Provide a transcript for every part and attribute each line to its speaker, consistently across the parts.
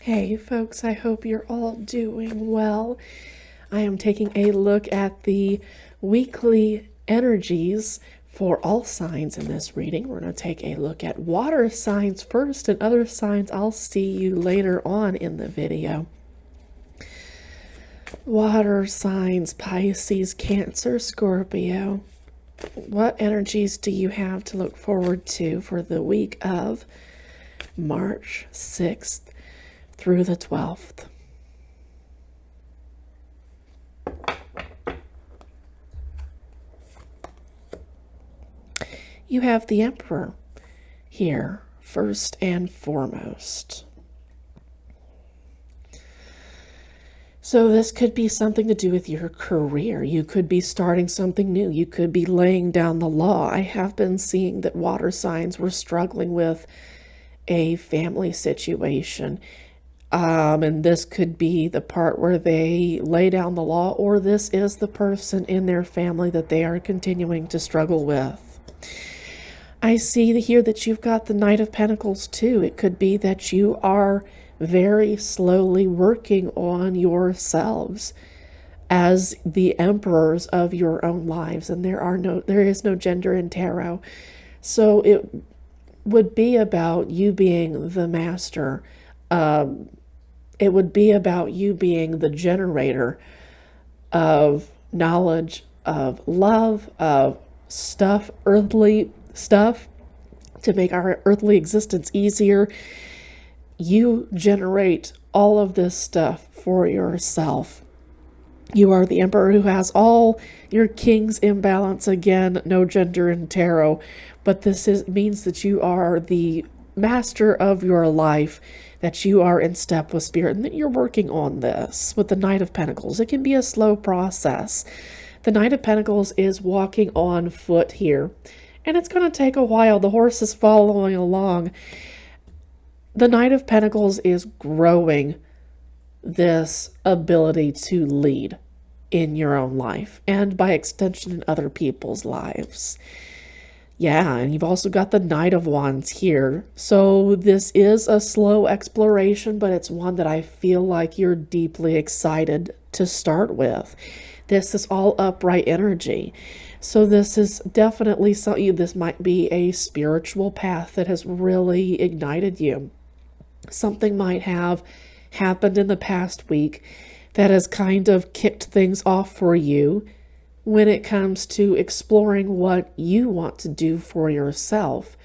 Speaker 1: Hey folks, I hope you're all doing well. I am taking a look at the weekly energies for all signs in this reading. We're going to take a look at water signs first, and other signs I'll see you later on in the video. Water signs, Pisces, Cancer, Scorpio. What energies do you have to look forward to for the week of March 6th through the 12th? You have the Emperor here, first and foremost. So this could be something to do with your career. You could be starting something new. You could be laying down the law. I have been seeing that water signs were struggling with a family situation. And this could be the part where they lay down the law, or this is the person in their family that they are continuing to struggle with. I see here that you've got the Knight of Pentacles too. It could be that you are very slowly working on yourselves as the emperors of your own lives, and there is no gender in tarot. So it would be about you being the master. It would be about you being the generator of knowledge, of love, of stuff, earthly stuff, to make our earthly existence easier. You generate all of this stuff for yourself. You are the emperor who has all your kings in balance. Again, no gender in tarot, but means that you are the master of your life, that you are in step with spirit, and that you're working on this with the Knight of Pentacles. It can be a slow process. The Knight of Pentacles is walking on foot here, and it's going to take a while. The horse is following along. The Knight of Pentacles is growing this ability to lead in your own life, and by extension in other people's lives. Yeah, and you've also got the Knight of Wands here. So this is a slow exploration, but it's one that I feel like you're deeply excited to start with. This is all upright energy. So this is definitely something, this might be a spiritual path that has really ignited you. Something might have happened in the past week that has kind of kicked things off for you when it comes to exploring what you want to do for yourself,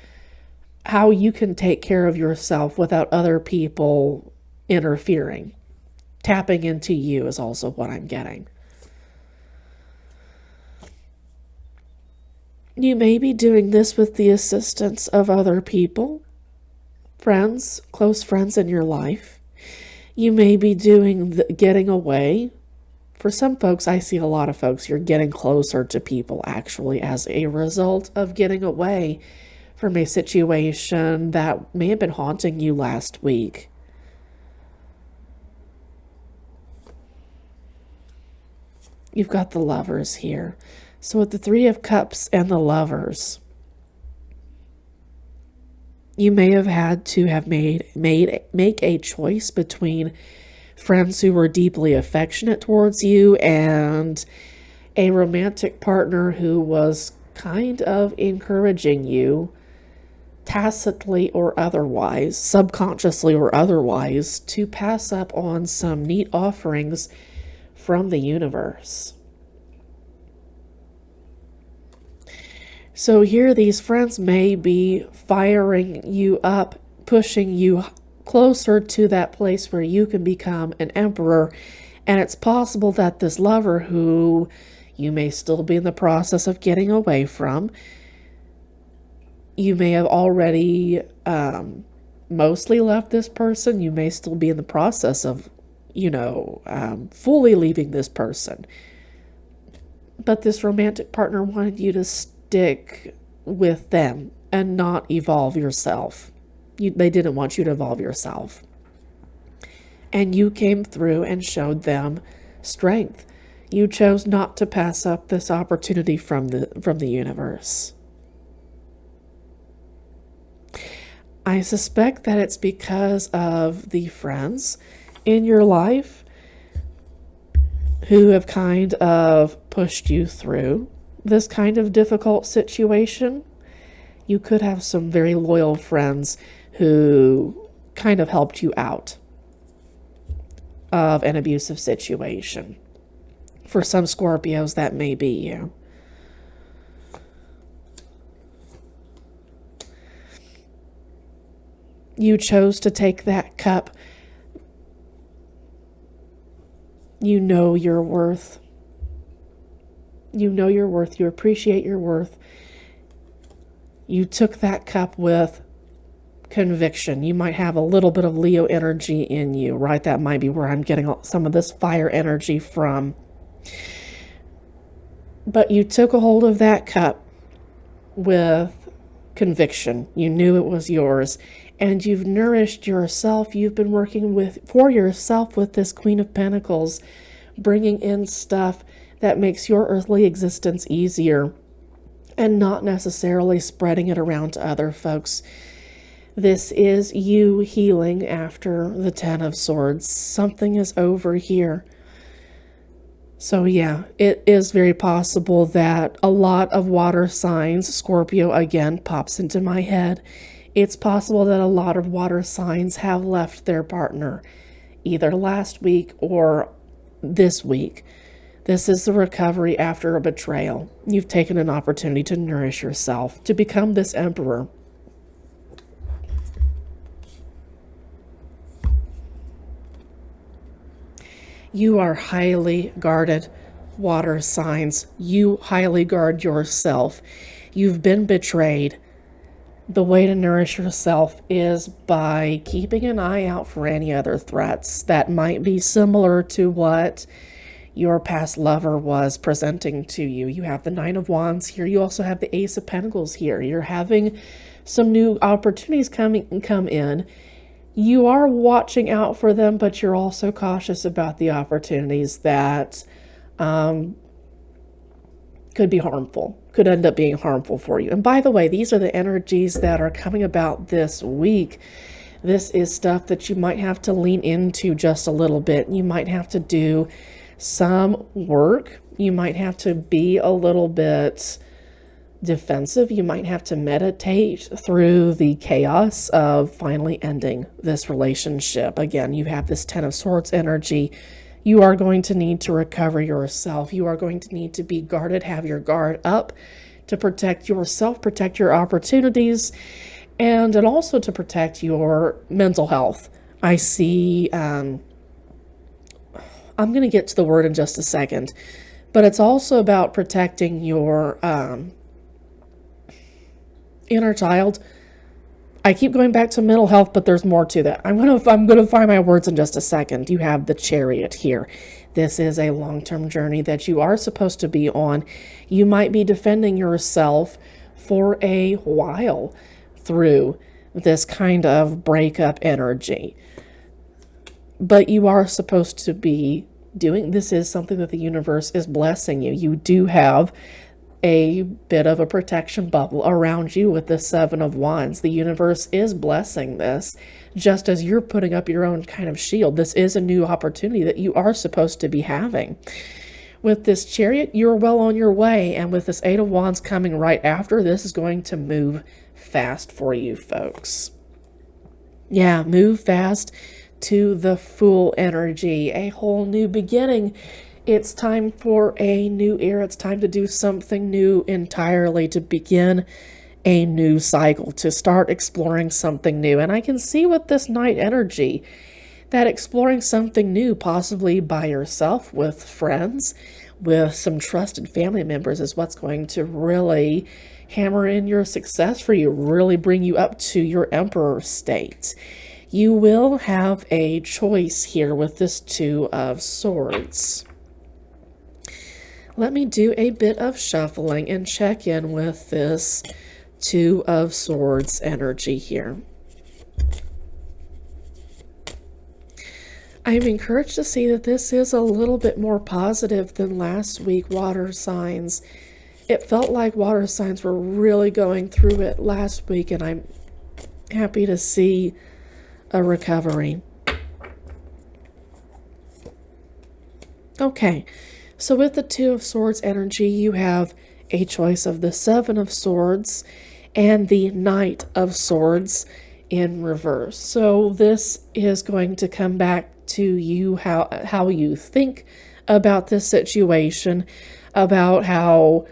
Speaker 1: how you can take care of yourself without other people interfering. Tapping into you is also what I'm getting. You may be doing this with the assistance of other people, friends, close friends in your life. You may be doing getting away. For some folks, I see a lot of folks, you're getting closer to people actually as a result of getting away from a situation that may have been haunting you last week. You've got the Lovers here. So with the Three of Cups and the Lovers, you may have had to have make a choice between friends who were deeply affectionate towards you and a romantic partner who was kind of encouraging you, tacitly or otherwise, subconsciously or otherwise, to pass up on some neat offerings from the universe. So here these friends may be firing you up, pushing you closer to that place where you can become an emperor. And it's possible that this lover, who you may still be in the process of getting away from, you may have already mostly left this person. You may still be in the process of, fully leaving this person. But this romantic partner wanted you to stick with them and not evolve yourself. They didn't want you to evolve yourself. And you came through and showed them strength. You chose not to pass up this opportunity from the universe. I suspect that it's because of the friends in your life who have kind of pushed you through this kind of difficult situation. You could have some very loyal friends who kind of helped you out of an abusive situation. For some Scorpios, that may be you. You chose to take that cup. You know your worth. You know your worth. You appreciate your worth. You took that cup with conviction. You might have a little bit of Leo energy in you, right? That might be where I'm getting some of this fire energy from. But you took a hold of that cup with conviction. You knew it was yours. And you've nourished yourself. You've been working for yourself with this Queen of Pentacles, bringing in stuff that makes your earthly existence easier and not necessarily spreading it around to other folks. This is you healing after the Ten of Swords. Something is over here. So yeah, it is very possible that a lot of water signs, Scorpio again pops into my head. It's possible that a lot of water signs have left their partner either last week or this week. This is the recovery after a betrayal. You've taken an opportunity to nourish yourself, to become this emperor. You are highly guarded, water signs. You highly guard yourself. You've been betrayed. The way to nourish yourself is by keeping an eye out for any other threats that might be similar to what your past lover was presenting to you. You have the Nine of Wands here. You also have the Ace of Pentacles here. You're having some new opportunities come in. You are watching out for them, but you're also cautious about the opportunities that could be harmful, could end up being harmful for you. And by the way, these are the energies that are coming about this week. This is stuff that you might have to lean into just a little bit. You might have to do some work. You might have to be a little bit defensive. You might have to meditate through the chaos of finally ending this relationship. Again, you have this Ten of Swords energy. You are going to need to recover yourself. You are going to need to be guarded, have your guard up to protect yourself, protect your opportunities, and also to protect your mental health. I see, I'm going to get to the word in just a second, but it's also about protecting your inner child. I keep going back to mental health, but there's more to that. I'm gonna find my words in just a second. You have the Chariot here. This is a long-term journey that you are supposed to be on. You might be defending yourself for a while through this kind of breakup energy. But you are supposed to be doing, this is something that the universe is blessing you. You do have a bit of a protection bubble around you with the Seven of Wands. The universe is blessing this, just as you're putting up your own kind of shield. This is a new opportunity that you are supposed to be having. With this Chariot, you're well on your way, and with this Eight of Wands coming right after, this is going to move fast for you folks. Yeah, move fast to the Fool energy, a whole new beginning. It's time for a new era. It's time to do something new entirely, to begin a new cycle, to start exploring something new. And I can see with this Knight energy that exploring something new, possibly by yourself, with friends, with some trusted family members, is what's going to really hammer in your success for you, really bring you up to your Emperor state. You will have a choice here with this Two of Swords. Let me do a bit of shuffling and check in with this Two of Swords energy here. I'm encouraged to see that this is a little bit more positive than last week, water signs. It felt like water signs were really going through it last week, and Happy to see a recovery. Okay, so with the Two of Swords energy, you have a choice of the Seven of Swords and the Knight of Swords in reverse. So this is going to come back to you, how you think about this situation, about how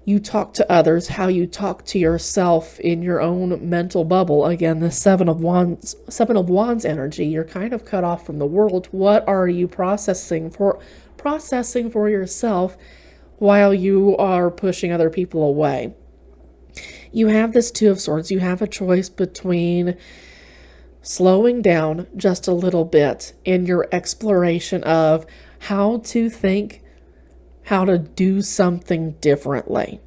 Speaker 1: you talk to others, how you talk to yourself in your own mental bubble. Again, the Seven of Wands energy, you're kind of cut off from the world. What are you processing for yourself while you are pushing other people away? You have this Two of Swords. You have a choice between slowing down just a little bit in your exploration of how to think, how to do something differently.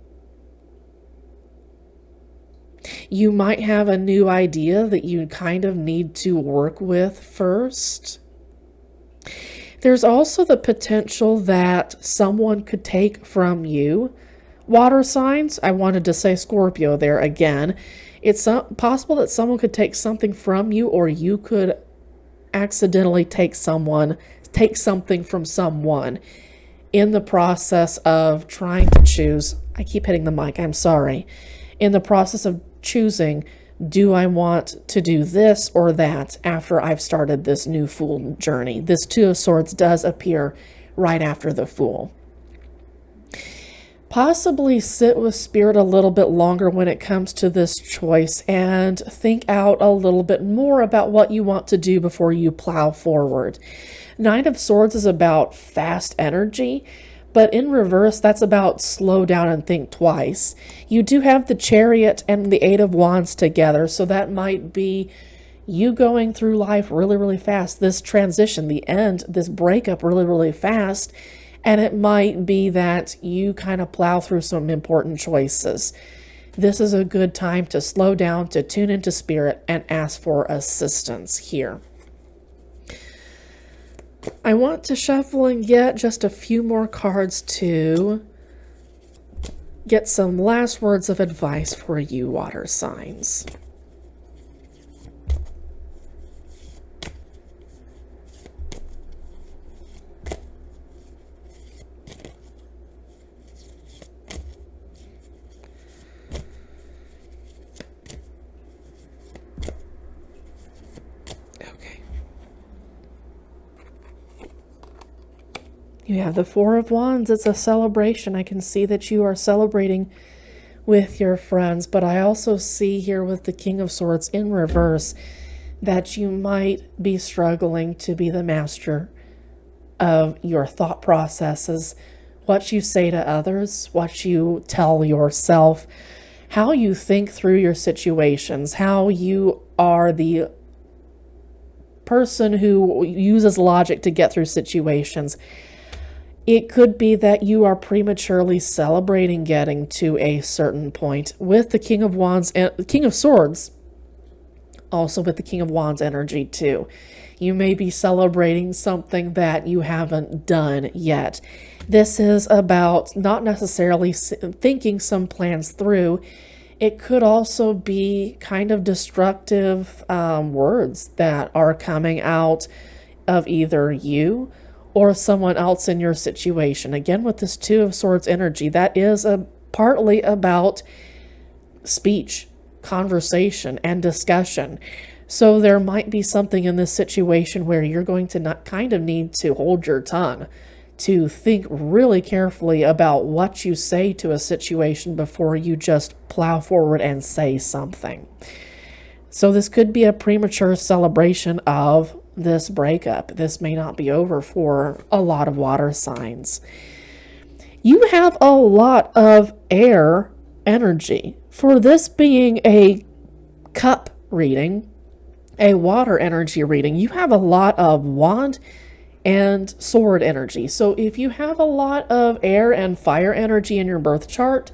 Speaker 1: You might have a new idea that you kind of need to work with first. There's also the potential that someone could take from you. Water signs, I wanted to say Scorpio there again. It's possible that someone could take something from you, or you could accidentally take something from someone in the process of trying to choose. I keep hitting the mic, I'm sorry. In the process of choosing, do I want to do this or that after I've started this new Fool journey? This Two of Swords does appear right after the Fool. Possibly sit with Spirit a little bit longer when it comes to this choice and think out a little bit more about what you want to do before you plow forward. Knight of Swords is about fast energy, but in reverse, that's about slow down and think twice. You do have the Chariot and the Eight of Wands together, so that might be you going through life really, really fast. This transition, the end, this breakup really, really fast. And it might be that you kind of plow through some important choices. This is a good time to slow down, to tune into Spirit, and ask for assistance here. I want to shuffle and get just a few more cards to get some last words of advice for you, water signs. You have the Four of Wands. It's a celebration. I can see that you are celebrating with your friends, but I also see here with the King of Swords in reverse that you might be struggling to be the master of your thought processes, what you say to others, what you tell yourself, how you think through your situations, how you are the person who uses logic to get through situations. It could be that you are prematurely celebrating getting to a certain point with the King of Wands and the King of Swords, also with the King of Wands energy too. You may be celebrating something that you haven't done yet. This is about not necessarily thinking some plans through. It could also be kind of destructive words that are coming out of either you or someone else in your situation. Again, with this Two of Swords energy, that is partly about speech, conversation, and discussion. So there might be something in this situation where you're going to kind of need to hold your tongue, to think really carefully about what you say to a situation before you just plow forward and say something. So this could be a premature celebration of this breakup. This may not be over for a lot of water signs. You have a lot of air energy. For this being a cup reading, a water energy reading, you have a lot of wand and sword energy. So if you have a lot of air and fire energy in your birth chart,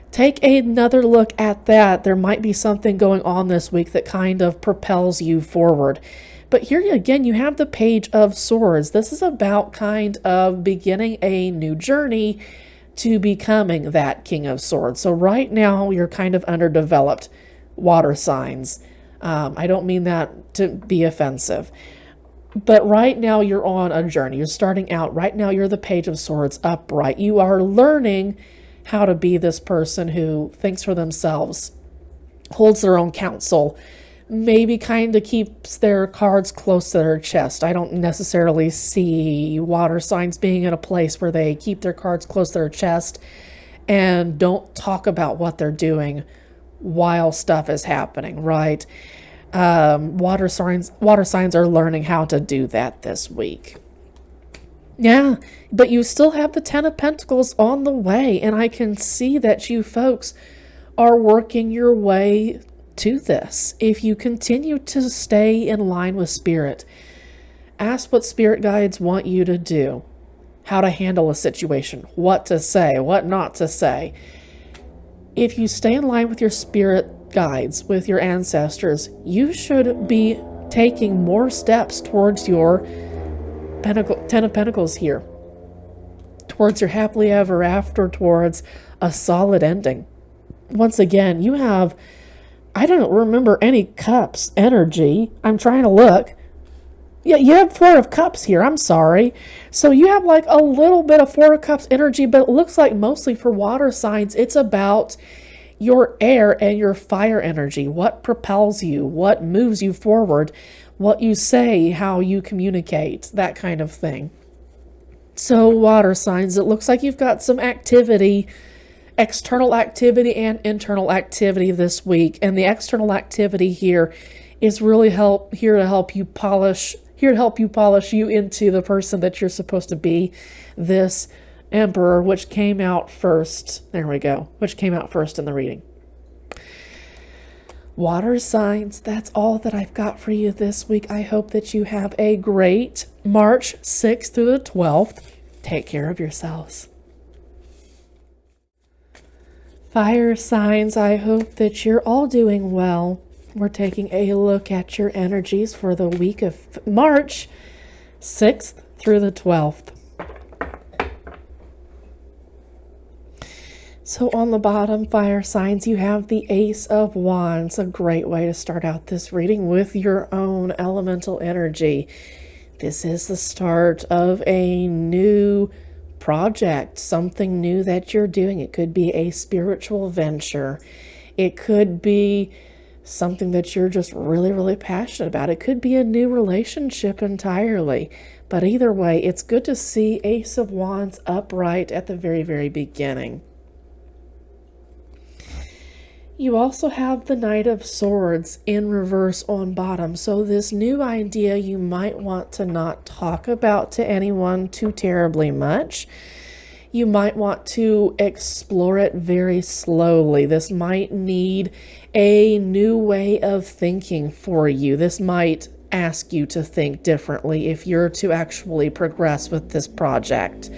Speaker 1: take another look at that. There might be something going on this week that kind of propels you forward. But here again, you have the Page of Swords. This is about kind of beginning a new journey to becoming that King of Swords. So right now, you're kind of underdeveloped water signs. I don't mean that to be offensive. But right now you're on a journey. You're starting out. Right now you're the Page of Swords upright. You are learning how to be this person who thinks for themselves, holds their own counsel, maybe kind of keeps their cards close to their chest. I don't necessarily see water signs being in a place where they keep their cards close to their chest and don't talk about what they're doing while stuff is happening, right? Water signs are learning how to do that this week. Yeah, but you still have the Ten of Pentacles on the way, and I can see that you folks are working your way to this. If you continue to stay in line with Spirit, ask what Spirit guides want you to do, how to handle a situation, what to say, what not to say. If you stay in line with your Spirit guides, with your ancestors, you should be taking more steps towards your Ten of Pentacles here, towards your happily ever after, towards a solid ending. Once again, you have, I don't remember any cups energy. I'm trying to look. Yeah, you have Four of Cups here. I'm sorry. So you have like a little bit of Four of Cups energy, but it looks like mostly for water signs, it's about your air and your fire energy. What propels you? What moves you forward? What you say, how you communicate, that kind of thing. So water signs, it looks like you've got some activity, external activity and internal activity this week. And the external activity here is really here to help you polish you into the person that you're supposed to be. This Emperor, which came out first. There we go. Which came out first in the reading. Water signs, that's all that I've got for you this week. I hope that you have a great March 6th through the 12th. Take care of yourselves. Fire signs, I hope that you're all doing well. We're taking a look at your energies for the week of March 6th through the 12th. So on the bottom, fire signs, you have the Ace of Wands, a great way to start out this reading with your own elemental energy. This is the start of a new project, something new that you're doing. It could be a spiritual venture. It could be something that you're just really, really passionate about. It could be a new relationship entirely. But either way, it's good to see Ace of Wands upright at the very, very beginning. You also have the Knight of Swords in reverse on bottom. So this new idea you might want to not talk about to anyone too terribly much. You might want to explore it very slowly. This might need a new way of thinking for you. This might ask you to think differently if you're to actually progress with this project.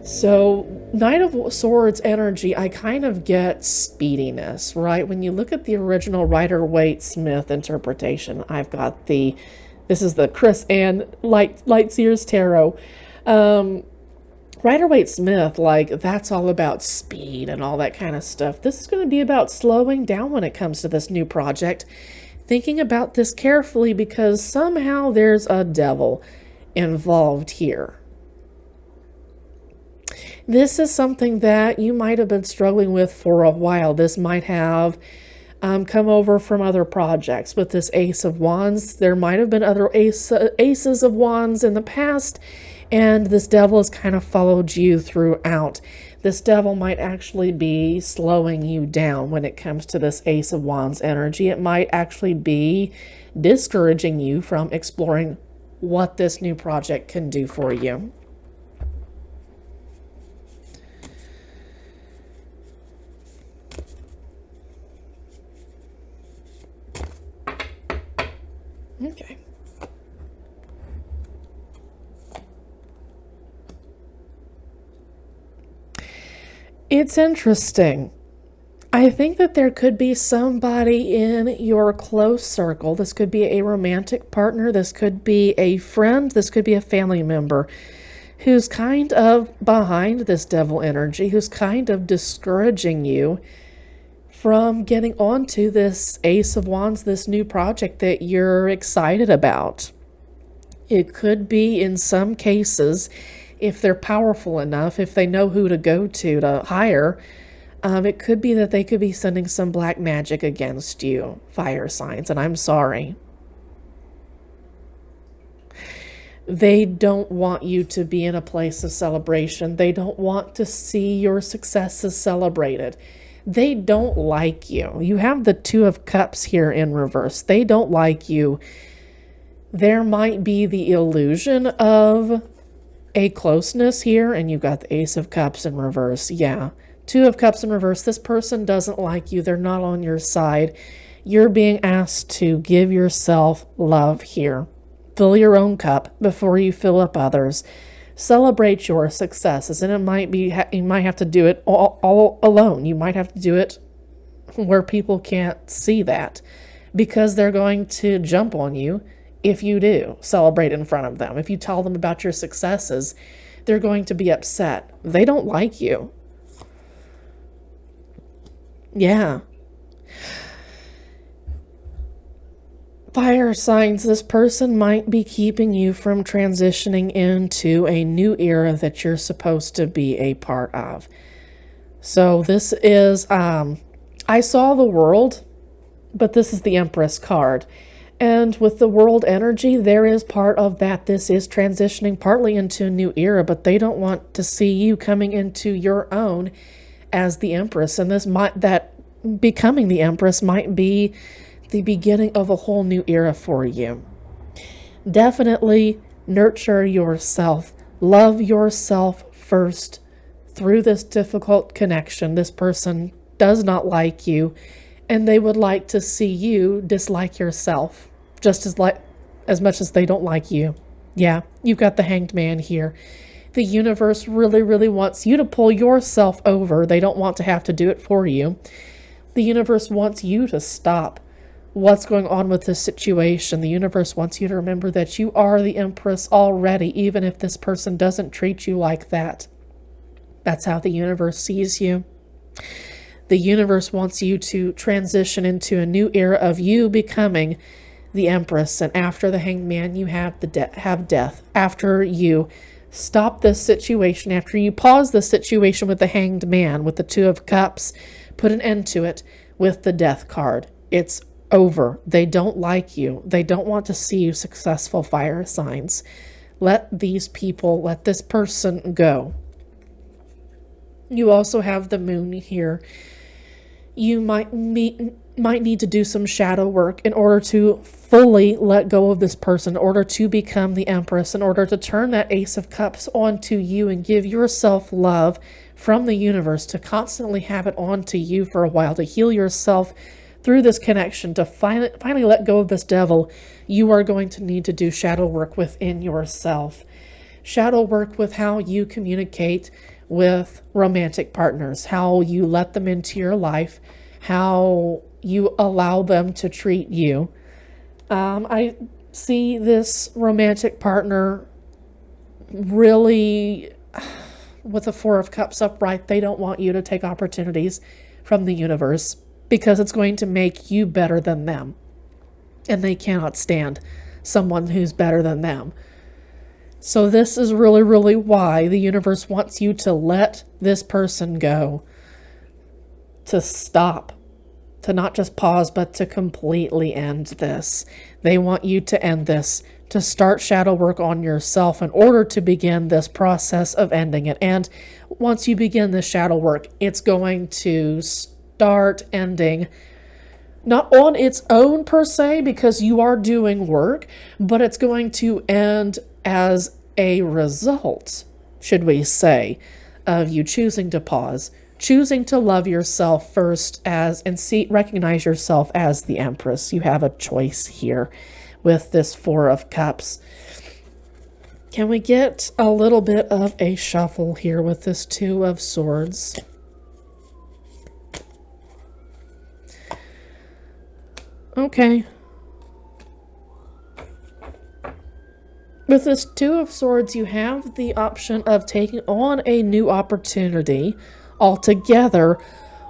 Speaker 1: So Knight of Swords energy, I kind of get speediness, right? When you look at the original Rider-Waite-Smith interpretation, I've got this is the Chris Ann Lightseer's Tarot. Rider-Waite-Smith, like, that's all about speed and all that kind of stuff. This is going to be about slowing down when it comes to this new project. Thinking about this carefully because somehow there's a devil involved here. This is something that you might have been struggling with for a while. This might have come over from other projects. With this Ace of Wands, there might have been other Aces of Wands in the past, and this devil has kind of followed you throughout. This devil might actually be slowing you down when it comes to this Ace of Wands energy. It might actually be discouraging you from exploring what this new project can do for you. Okay. It's interesting. I think that there could be somebody in your close circle. This could be a romantic partner. This could be a friend. This could be a family member who's kind of behind this devil energy, who's kind of discouraging you from getting onto this Ace of Wands, this new project that you're excited about. It could be, in some cases, if they're powerful enough, if they know who to go to hire, it could be that they could be sending some black magic against you, fire signs, and I'm sorry. They don't want you to be in a place of celebration. They don't want to see your successes celebrated. They don't like you. You have the Two of Cups here in reverse. They don't like you. There might be the illusion of a closeness here, and you've got the Ace of Cups in reverse. Yeah, Two of Cups in reverse. This person doesn't like you. They're not on your side. You're being asked to give yourself love here. Fill your own cup before you fill up others. Celebrate your successes, and it might be you might have to do it all alone. You might have to do it where people can't see that, because they're going to jump on you if you do celebrate in front of them. If you tell them about your successes, they're going to be upset. They don't like you. Yeah. Fire signs, this person might be keeping you from transitioning into a new era that you're supposed to be a part of. So this is, I saw the World, but this is the Empress card. And with the World energy, there is part of that. This is transitioning partly into a new era, but they don't want to see you coming into your own as the Empress. And that becoming the Empress might be the beginning of a whole new era for you. Definitely nurture yourself. Love yourself first through this difficult connection. This person does not like you, and they would like to see you dislike yourself just as much as they don't like you. Yeah, you've got the Hanged Man here. The universe really, really wants you to pull yourself over. They don't want to have to do it for you. The universe wants you to stop what's going on with this situation. The universe wants you to remember that you are the Empress already, even if this person doesn't treat you like that. That's how the universe sees you. The universe wants you to transition into a new era of you becoming the Empress. And after the Hanged Man, you have death. After you stop this situation, after you pause the situation with the Hanged Man, with the Two of Cups, put an end to it with the Death card. It's over. They don't like you. They don't want to see you successful, fire signs. Let these people, let this person go. You also have the Moon here. You might need to do some shadow work in order to fully let go of this person, in order to become the Empress, in order to turn that Ace of Cups onto you and give yourself love from the universe, to constantly have it onto you for a while, to heal yourself through this connection, to finally let go of this devil. You are going to need to do shadow work within yourself. Shadow work with how you communicate with romantic partners, how you let them into your life, how you allow them to treat you. I see this romantic partner really, with the Four of Cups upright, they don't want you to take opportunities from the universe, because it's going to make you better than them. And they cannot stand someone who's better than them. So this is really, really why the universe wants you to let this person go. To stop. To not just pause, but to completely end this. They want you to end this. To start shadow work on yourself in order to begin this process of ending it. And once you begin this shadow work, it's going to start ending, not on its own per se, because you are doing work, but it's going to end as a result, should we say, of you choosing to pause, choosing to love yourself first recognize yourself as the Empress. You have a choice here with this Four of Cups. Can we get a little bit of a shuffle here with this Two of Swords? Okay. With this Two of Swords, you have the option of taking on a new opportunity altogether,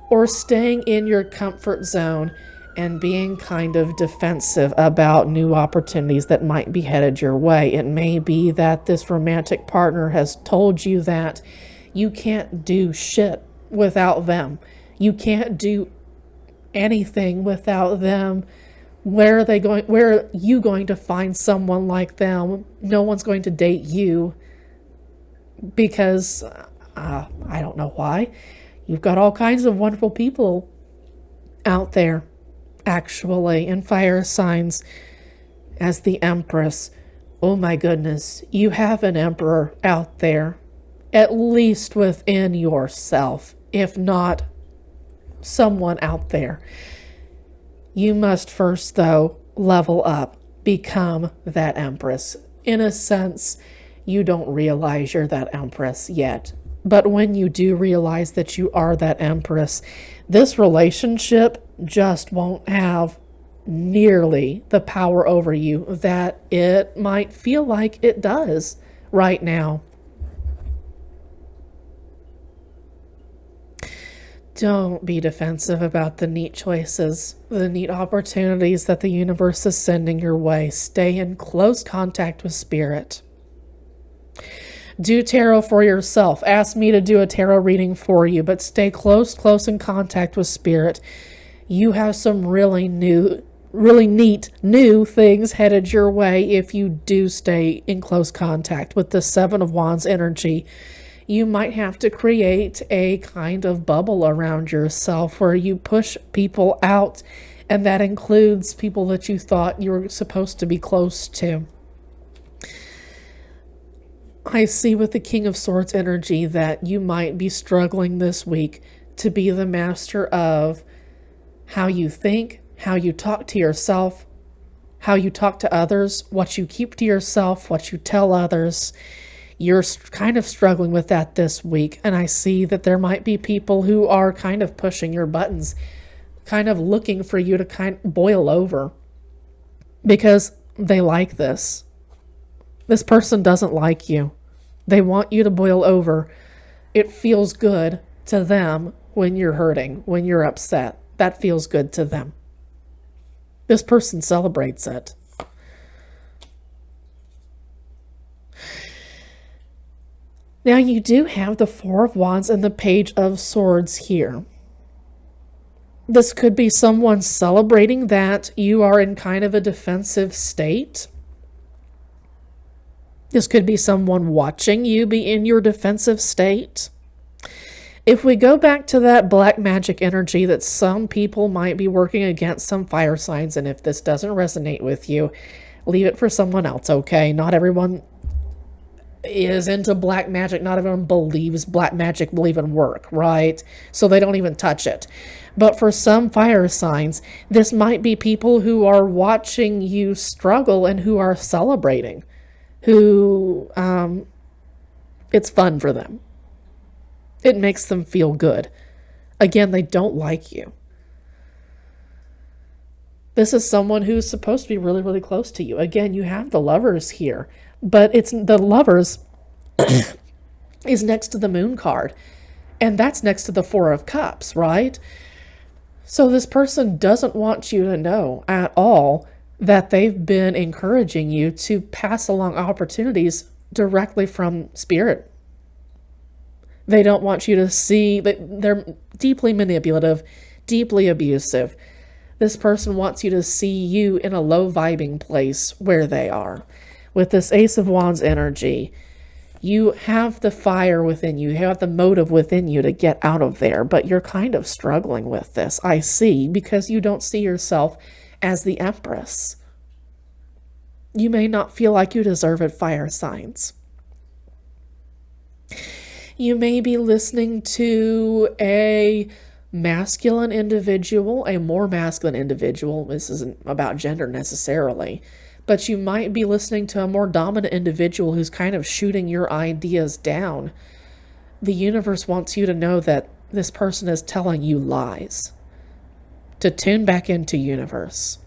Speaker 1: or staying in your comfort zone and being kind of defensive about new opportunities that might be headed your way. It may be that this romantic partner has told you that you can't do shit without them. You can't do anything without them. Where are they going? Where are you going to find someone like them? No one's going to date you because I don't know why. You've got all kinds of wonderful people out there, actually, in fire signs as the Empress. Oh my goodness, you have an emperor out there, at least within yourself, if not someone out there. You must first, though, level up, become that Empress. In a sense, you don't realize you're that Empress yet. But when you do realize that you are that Empress, this relationship just won't have nearly the power over you that it might feel like it does right now. Don't be defensive about the neat choices, the neat opportunities that the universe is sending your way. Stay in close contact with Spirit. Do tarot for yourself. Ask me to do a tarot reading for you, but stay close in contact with Spirit. You have some really neat new things headed your way if you do stay in close contact with the Seven of Wands energy. You might have to create a kind of bubble around yourself where you push people out, and that includes people that you thought you were supposed to be close to. I see with the King of Swords energy that you might be struggling this week to be the master of how you think, how you talk to yourself, how you talk to others, what you keep to yourself, what you tell others. You're kind of struggling with that this week, and I see that there might be people who are kind of pushing your buttons, kind of looking for you to kind of boil over because they like this. This person doesn't like you. They want you to boil over. It feels good to them when you're hurting, when you're upset. That feels good to them. This person celebrates it. Now you do have the Four of Wands and the Page of Swords here. This could be someone celebrating that you are in kind of a defensive state. This could be someone watching you be in your defensive state. If we go back to that black magic energy that some people might be working against some fire signs, and if this doesn't resonate with you, leave it for someone else, okay? Not everyone is into black magic. Not everyone believes black magic will even work, right? So they don't even touch it. But for some fire signs, this might be people who are watching you struggle and who are celebrating, who it's fun for them. It makes them feel good. Again, they don't like you. This is someone who's supposed to be really, really close to you. Again, you have the Lovers here, but it's the Lovers is next to the Moon card, and that's next to the Four of Cups, right? So this person doesn't want you to know at all that they've been encouraging you to pass along opportunities directly from Spirit. They don't want you to see that they're deeply manipulative, deeply abusive. This person wants you to see you in a low vibing place where they are. With this Ace of Wands energy, you have the fire within you, you have the motive within you to get out of there, but you're kind of struggling with this, I see, because you don't see yourself as the Empress. You may not feel like you deserve it, fire signs. You may be listening to a masculine individual, a more masculine individual. This isn't about gender necessarily, but you might be listening to a more dominant individual who's kind of shooting your ideas down. The universe wants you to know that this person is telling you lies. To tune back into universe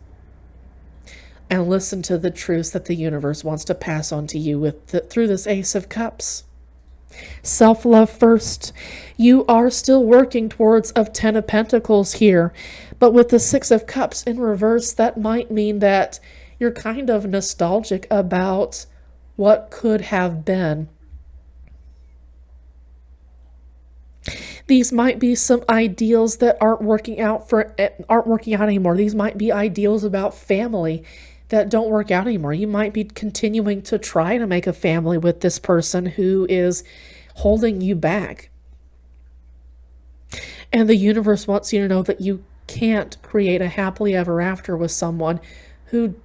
Speaker 1: and listen to the truths that the universe wants to pass on to you through this Ace of Cups. Self-love first. You are still working towards a 10 of Pentacles here, but with the 6 of Cups in reverse, that might mean that you're kind of nostalgic about what could have been. These might be some ideals that aren't working out anymore. These might be ideals about family that don't work out anymore. You might be continuing to try to make a family with this person who is holding you back. And the universe wants you to know that you can't create a happily ever after with someone who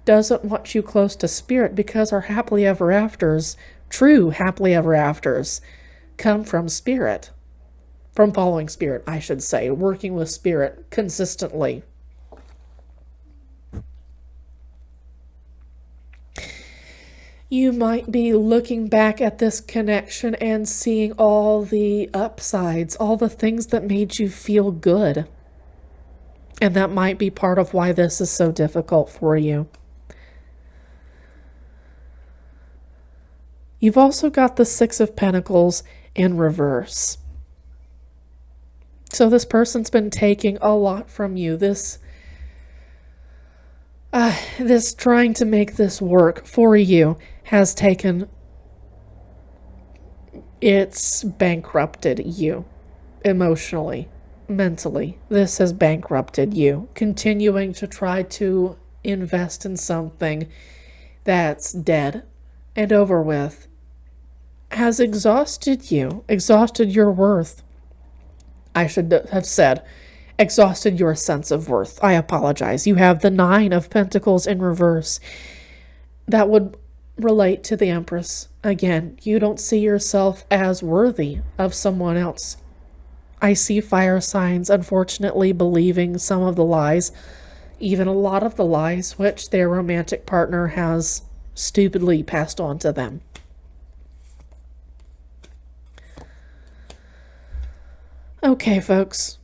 Speaker 1: doesn't want you close to spirit, because our happily ever afters, true happily ever afters, come from spirit. From following spirit, I should say, working with spirit consistently. You might be looking back at this connection and seeing all the upsides, all the things that made you feel good. And that might be part of why this is so difficult for you. You've also got the 6 of Pentacles in reverse. So this person's been taking a lot from you. This trying to make this work for you has taken, it's bankrupted you emotionally, mentally. This has bankrupted you. Continuing to try to invest in something that's dead and over with has exhausted you, exhausted your worth. I should have said, exhausted your sense of worth. I apologize. You have the 9 of Pentacles in reverse. That would relate to the Empress. Again, you don't see yourself as worthy of someone else. I see fire signs, unfortunately, believing some of the lies, even a lot of the lies, which their romantic partner has stupidly passed on to them. Okay, folks.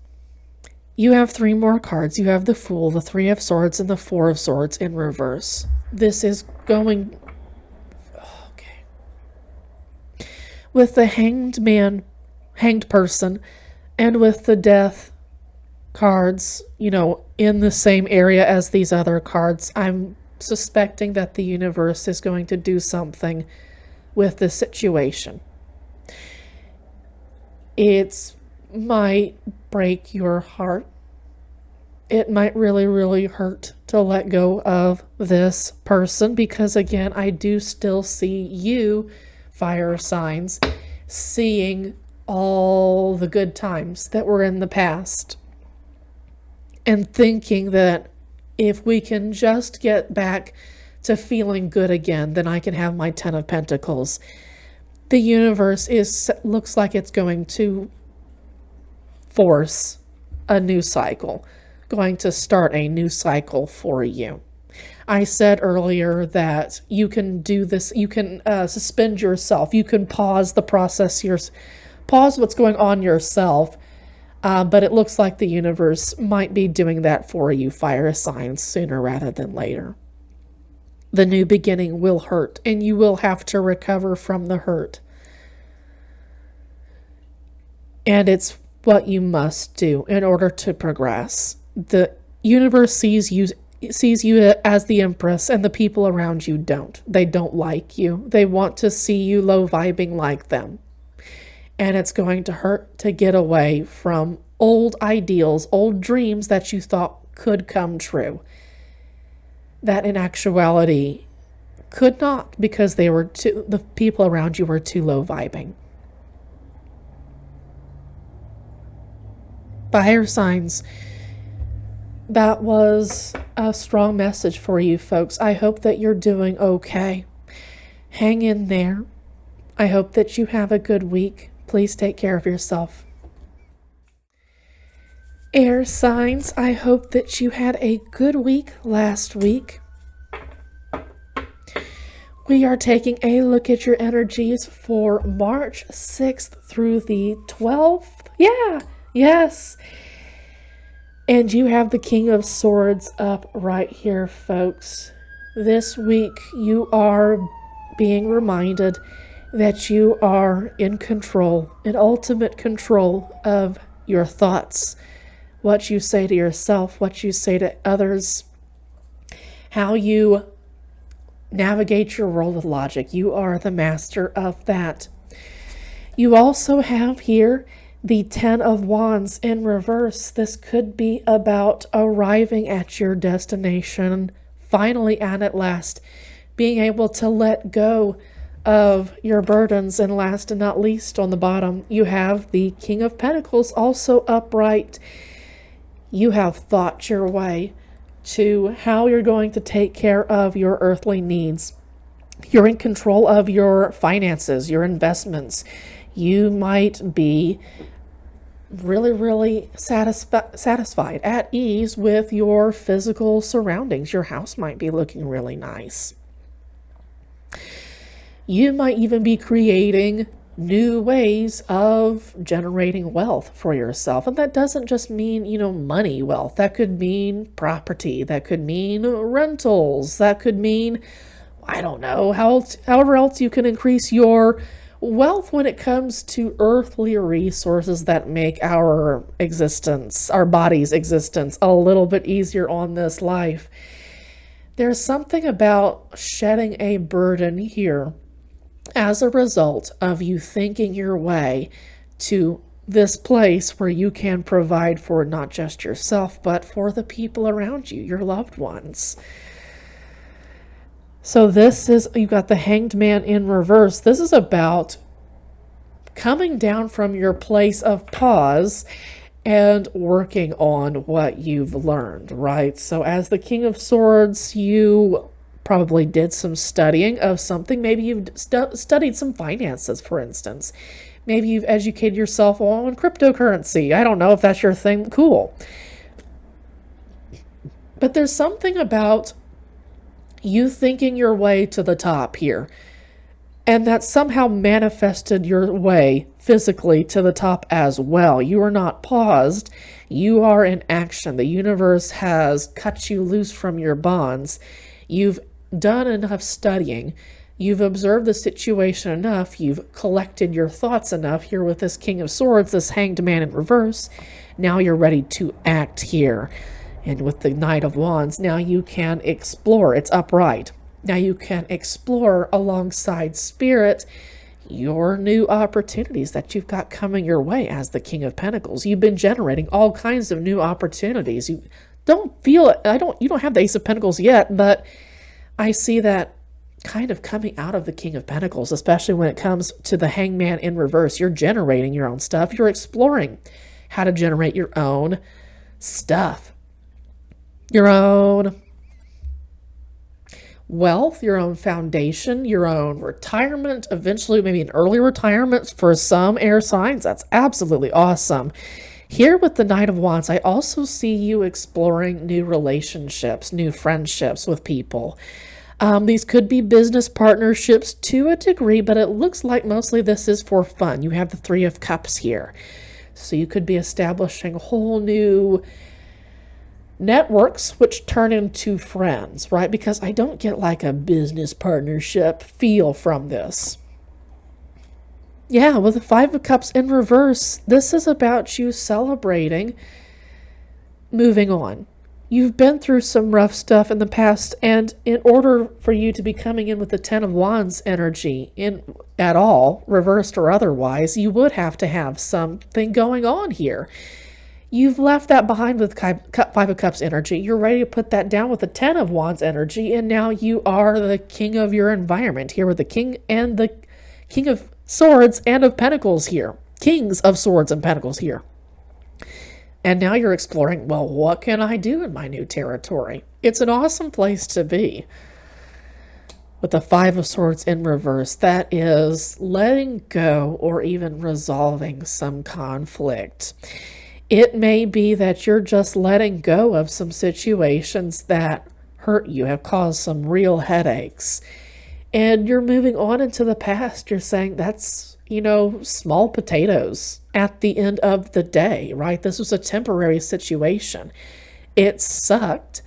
Speaker 1: You have 3 more cards. You have the Fool, the 3 of Swords, and the 4 of Swords in reverse. This is going... Okay. With the Hanged Man, Hanged Person, and with the Death cards, you know, in the same area as these other cards, I'm suspecting that the universe is going to do something with this situation. It might break your heart. It might really, really hurt to let go of this person, because again, I do still see you, fire signs, seeing all the good times that were in the past and thinking that if we can just get back to feeling good again, then I can have my 10 of Pentacles. The universe looks like it's going to force a new cycle, going to start a new cycle for you. I said earlier that you can do this, you can suspend yourself, you can pause the process, pause what's going on yourself, but it looks like the universe might be doing that for you, fire signs, sooner rather than later. The new beginning will hurt, and you will have to recover from the hurt. And it's what you must do in order to progress. The universe sees you as the Empress, and the people around you don't. They don't like you. They want to see you low vibing like them. And it's going to hurt to get away from old ideals, old dreams that you thought could come true, that in actuality could not, because the people around you were too low vibing. Fire signs, that was a strong message for you folks. I hope that you're doing okay. Hang in there. I hope that you have a good week. Please take care of yourself. Air signs, I hope that you had a good week last week. We are taking a look at your energies for March 6th through the 12th. Yeah. Yes. And you have the King of Swords up right here, folks. This week, you are being reminded that you are in control, in ultimate control of your thoughts, what you say to yourself, what you say to others, how you navigate your world with logic. You are the master of that. You also have here the Ten of Wands in reverse. This could be about arriving at your destination, finally and at last, being able to let go of your burdens. And last and not least, on the bottom, you have the King of Pentacles also upright. You have thought your way to how you're going to take care of your earthly needs. You're in control of your finances, your investments. You might be really, really satisfied, at ease with your physical surroundings. Your house might be looking really nice. You might even be creating new ways of generating wealth for yourself. And that doesn't just mean, money wealth. That could mean property. That could mean rentals. That could mean, I don't know, however else you can increase your wealth when it comes to earthly resources that make our existence, our body's existence, a little bit easier on this life. There's something about shedding a burden here as a result of you thinking your way to this place where you can provide for not just yourself, but for the people around you, your loved ones. So you've got the Hanged Man in reverse. This is about coming down from your place of pause and working on what you've learned, right? So as the King of Swords, you probably did some studying of something. Maybe you've studied some finances, for instance. Maybe you've educated yourself on cryptocurrency. I don't know if that's your thing. Cool. But there's something about you thinking your way to the top here, and that somehow manifested your way physically to the top as well. You are not paused. You are in action. The universe has cut you loose from your bonds. You've done enough studying. You've observed the situation enough. You've collected your thoughts enough here with this King of Swords, this Hanged Man in reverse. Now you're ready to act here. And with the Knight of Wands, now you can explore. It's upright. Now you can explore alongside Spirit your new opportunities that you've got coming your way as the King of Pentacles. You've been generating all kinds of new opportunities. You don't feel it. You don't have the Ace of Pentacles yet, but I see that kind of coming out of the King of Pentacles, especially when it comes to the Hangman in reverse. You're generating your own stuff. You're exploring how to generate your own stuff, your own wealth, your own foundation, your own retirement, eventually maybe an early retirement for some air signs. That's absolutely awesome. Here with the Knight of Wands, I also see you exploring new relationships, new friendships with people. These could be business partnerships to a degree, but it looks like mostly this is for fun. You have the Three of Cups here. So you could be establishing whole new networks which turn into friends, right? Because I don't get like a business partnership feel from this. Yeah, with the Five of Cups in reverse, this is about you celebrating moving on. You've been through some rough stuff in the past, and in order for you to be coming in with the Ten of Wands energy at all, reversed or otherwise, you would have to have something going on here. You've left that behind with Five of Cups energy. You're ready to put that down with the Ten of Wands energy, and now you are the king of your environment here with the King and the King of Swords and of Pentacles here. Kings of Swords and Pentacles here. And now you're exploring, well, what can I do in my new territory? It's an awesome place to be. With the Five of Swords in reverse, that is letting go or even resolving some conflict. It may be that you're just letting go of some situations that hurt you, have caused some real headaches. And you're moving on into the past. You're saying that's, small potatoes at the end of the day, right? This was a temporary situation. It sucked.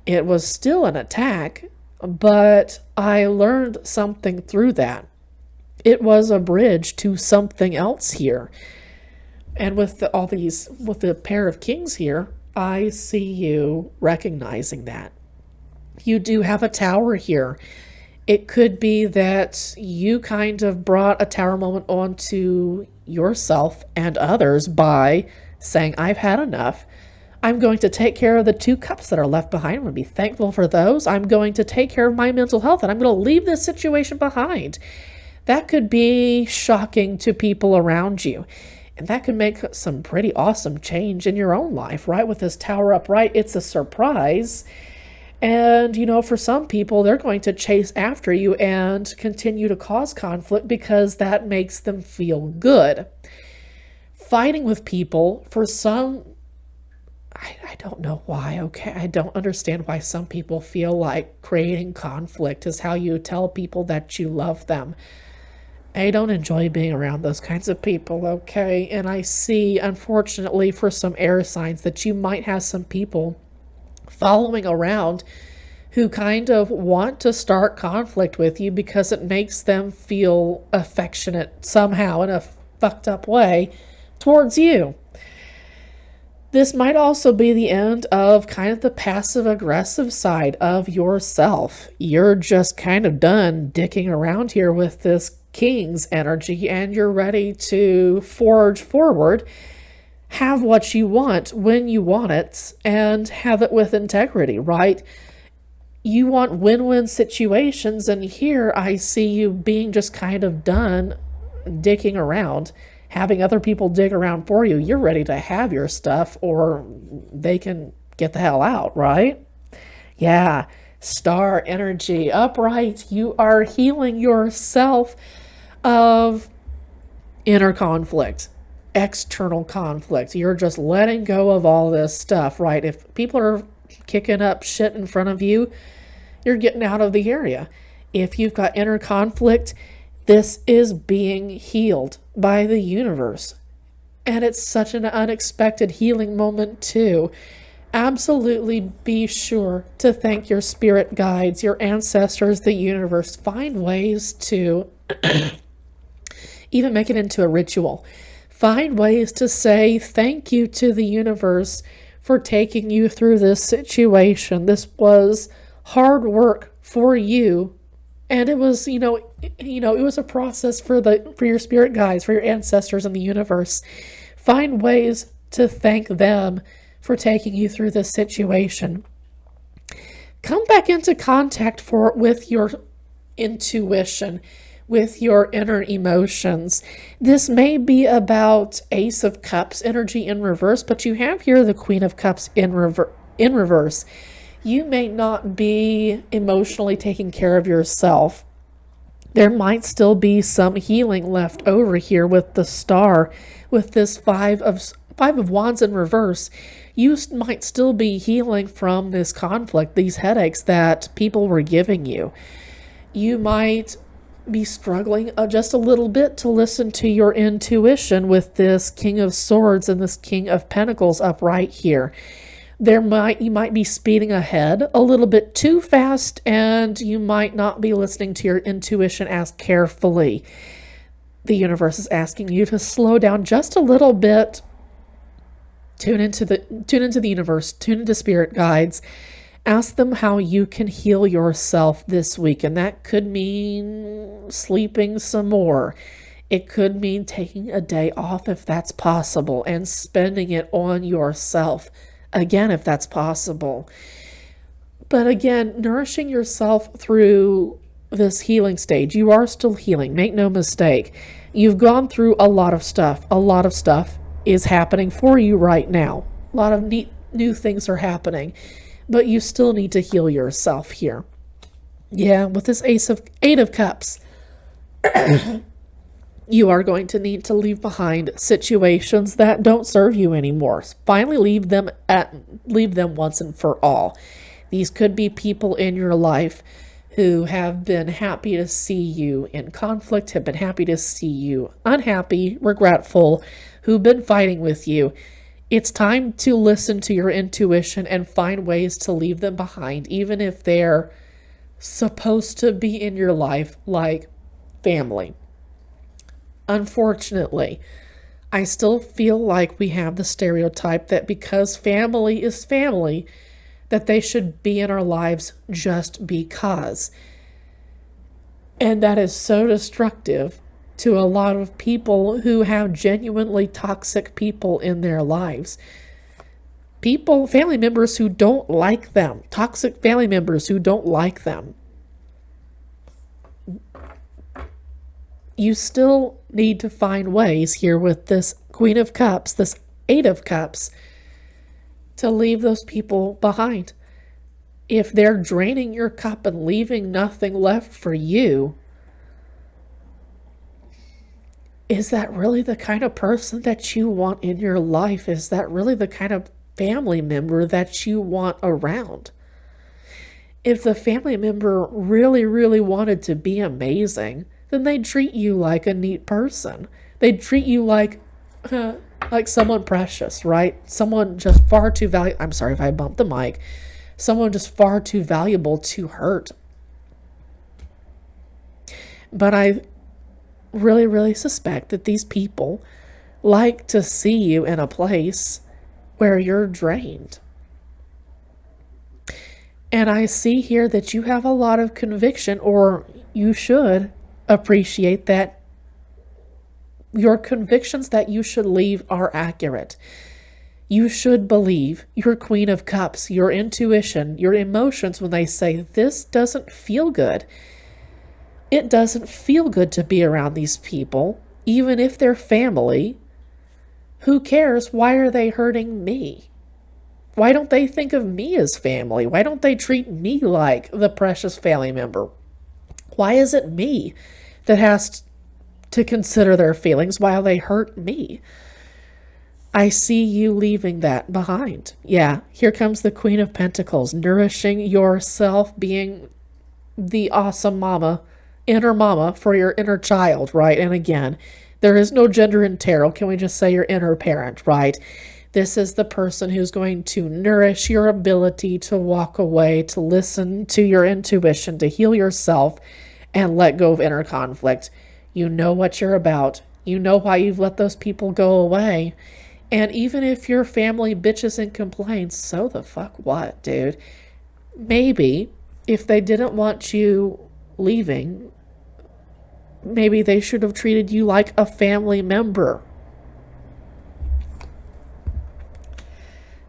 Speaker 1: It was still an attack, but I learned something through that. it was a bridge to something else here. And with with the pair of kings here, I see you recognizing that. You do have a tower here. It could be that you kind of brought a tower moment onto yourself and others by saying, I've had enough. I'm going to take care of the 2 cups that are left behind. I'm going to be thankful for those. I'm going to take care of my mental health, and I'm going to leave this situation behind. That could be shocking to people around you. And that could make some pretty awesome change in your own life, right? With this tower upright, it's a surprise. And, for some people, they're going to chase after you and continue to cause conflict because that makes them feel good. Fighting with people, for some, I don't know why, okay? I don't understand why some people feel like creating conflict is how you tell people that you love them. I don't enjoy being around those kinds of people, okay? And I see, unfortunately, for some air signs that you might have some people following around who kind of want to start conflict with you because it makes them feel affectionate somehow in a fucked up way towards you. This might also be the end of kind of the passive aggressive side of yourself. You're just kind of done dicking around here with this King's energy and you're ready to forge forward, have what you want when you want it, and have it with integrity, right? You want win-win situations, and here I see you being just kind of done dicking around, having other people dig around for you. You're ready to have your stuff or they can get the hell out, right? Yeah, star energy, upright. You are healing yourself of inner conflict, external conflict. You're just letting go of all this stuff, right? If people are kicking up shit in front of you, you're getting out of the area. If you've got inner conflict, this is being healed by the universe. And it's such an unexpected healing moment too. Absolutely be sure to thank your spirit guides, your ancestors, the universe. Find ways to even make it into a ritual. Find ways to say thank you to the universe for taking you through this situation. This was hard work for you, and it was, it was a process for your spirit guides, for your ancestors in the universe. Find ways to thank them for taking you through this situation. Come back into contact with your intuition, with your inner emotions. This may be about Ace of Cups energy in reverse, but you have here the Queen of Cups in reverse. You may not be emotionally taking care of yourself. There might still be some healing left over here with the Star, with this Five of Wands in reverse. You might still be healing from this conflict, these headaches that people were giving you. You might be struggling just a little bit to listen to your intuition with this King of Swords and this King of Pentacles upright here. You might be speeding ahead a little bit too fast, and you might not be listening to your intuition as carefully. The universe is asking you to slow down just a little bit. Tune into the universe, tune into spirit guides. Ask them how you can heal yourself this week, and that could mean sleeping some more. It could mean taking a day off if that's possible and spending it on yourself. Again, if that's possible. But again, nourishing yourself through this healing stage. You are still healing. Make no mistake. You've gone through a lot of stuff. A lot of stuff is happening for you right now. A lot of neat new things are happening. But you still need to heal yourself here. Yeah, with this Eight of Cups. You are going to need to leave behind situations that don't serve you anymore. Finally leave them once and for all. These could be people in your life who have been happy to see you in conflict, have been happy to see you unhappy, regretful, who've been fighting with you. It's time to listen to your intuition and find ways to leave them behind, even if they're supposed to be in your life like family. Unfortunately, I still feel like we have the stereotype that because family is family, that they should be in our lives just because. And that is so destructive to a lot of people who have genuinely toxic people in their lives. People, family members who don't like them, toxic family members who don't like them. You still need to find ways here with this Queen of Cups, this Eight of Cups, to leave those people behind. If they're draining your cup and leaving nothing left for you, is that really the kind of person that you want in your life? Is that really the kind of family member that you want around? If the family member really, really wanted to be amazing, then they'd treat you like a neat person. They'd treat you like someone precious, right? Someone just far too valuable. I'm sorry if I bumped the mic. Someone just far too valuable to hurt. But I really, really suspect that these people like to see you in a place where you're drained. And I see here that you have a lot of conviction, or you should appreciate that your convictions that you should leave are accurate. You should believe your Queen of Cups, your intuition, your emotions when they say, this doesn't feel good. It doesn't feel good to be around these people, even if they're family. Who cares? Why are they hurting me? Why don't they think of me as family? Why don't they treat me like the precious family member? Why is it me that has to consider their feelings while they hurt me? I see you leaving that behind. Yeah, here comes the Queen of Pentacles, nourishing yourself, being the awesome mama, inner mama for your inner child, right? And again, there is no gender in tarot. Can we just say your inner parent, right? This is the person who's going to nourish your ability to walk away, to listen to your intuition, to heal yourself, and let go of inner conflict. You know what you're about. You know why you've let those people go away. And even if your family bitches and complains, so the fuck what, dude? Maybe if they didn't want you leaving, maybe they should have treated you like a family member.